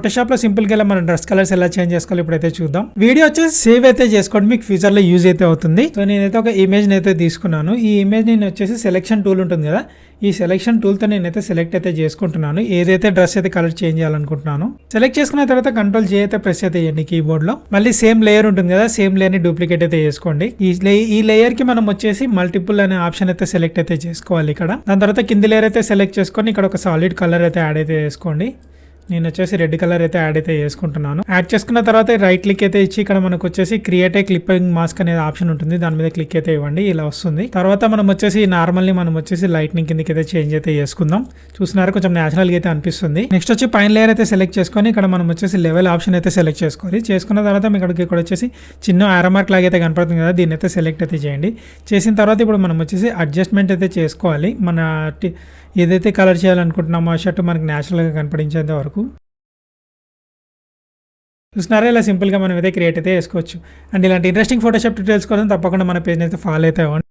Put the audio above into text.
Photoshop లో simple గా మనం డ్రెస్ కలర్స్ ఎలా చేంజ్ చేసుకోవాలి ఇప్పుడైతే చూద్దాం. వీడియో వచ్చేసి సేవ్ అయితే చేసుకోండి, మీకు ఫ్యూచర్ లో యూజ్ అయితే అవుతుంది. సో నేనైతే ఒక ఇమేజ్ అయితే తీసుకున్నాను. ఈ ఇమేజ్ నేను వచ్చేసి సెలెక్షన్ టూల్ ఉంటుంది కదా, ఈ సెలెక్షన్ టూల్ తో నేనైతే సెలెక్ట్ అయితే చేసుకుంటున్నాను ఏదైతే డ్రెస్ అయితే కలర్ చేంజ్ చేయాలనుకుంటున్నాను. సెలెక్ట్ చేసుకున్న తర్వాత కంట్రోల్ జే అయితే ప్రెస్ అయితే చేయండి కీబోర్డ్ లో. మళ్ళీ సేమ్ లేయర్ ఉంటుంది కదా, సేమ్ లేయర్ ని డూప్లికేట్ అయితే చేసుకోండి. ఈ లేయర్ కి మనం వచ్చేసి మల్టిపుల్ అనే ఆప్షన్ అయితే సెలెక్ట్ అయితే చేసుకోవాలి ఇక్కడ. దాని తర్వాత కింది లేయర్ అయితే సెలెక్ట్ చేసుకొని ఇక్కడ ఒక సాలిడ్ కలర్ అయితే యాడ్ అయితే చేసుకోండి. నేను వచ్చేసి రెడ్ కలర్ అయితే యాడ్ అయితే చేసుకుంటున్నాను. యాడ్ చేసుకున్న తర్వాత రైట్ క్లిక్ అయితే ఇచ్చి ఇక్కడ మనకు వచ్చేసి క్రియేట్ ఏ క్లిప్పింగ్ మాస్క్ అనేది ఆప్షన్ ఉంటుంది, దాని మీద క్లిక్ అయితే ఇవ్వండి. ఇలా వస్తుంది. తర్వాత మనం వచ్చేసి నార్మల్లీ మనం వచ్చేసి లైట్నింగ్ కిందకి అయితే చేంజ్ అయితే చేసుకుందాం. చూస్తున్నారు కొంచెం నేచురల్ గా అయితే అనిపిస్తుంది. నెక్స్ట్ వచ్చి పైన లేయర్ అయితే సెలెక్ట్ చేసుకొని ఇక్కడ మనం వచ్చేసి లెవెల్ ఆప్షన్ అయితే సెలెక్ట్ చేసుకోవాలి. చేసుకున్న తర్వాత మీకు ఇక్కడ వచ్చేసి చిన్న ఆరో మార్క్ లాగా అయితే కనపడుతుంది కదా, దీన్ని అయితే సెలెక్ట్ అయితే చేయండి. చేసిన తర్వాత ఇప్పుడు మనం వచ్చేసి అడ్జస్ట్మెంట్ అయితే చేసుకోవాలి. మన ఏదైతే కలర్ చేయాలనుకుంటున్నామో ఆ షర్ట్ మనకి నేచురల్ గా కనపడించేంత వరకు. చూస్తున్నారా ఇలా సింపుల్ గా మనం అయితే క్రియేట్ అయితే చేసుకోవచ్చు. అండ్ ఇలాంటి ఇంట్రెస్టింగ్ ఫోటోషాప్ ట్యూటోరియల్స్ కోసం తప్పకుండా మన పేజ్ అయితే ఫాలో అయితే అవ్వండి.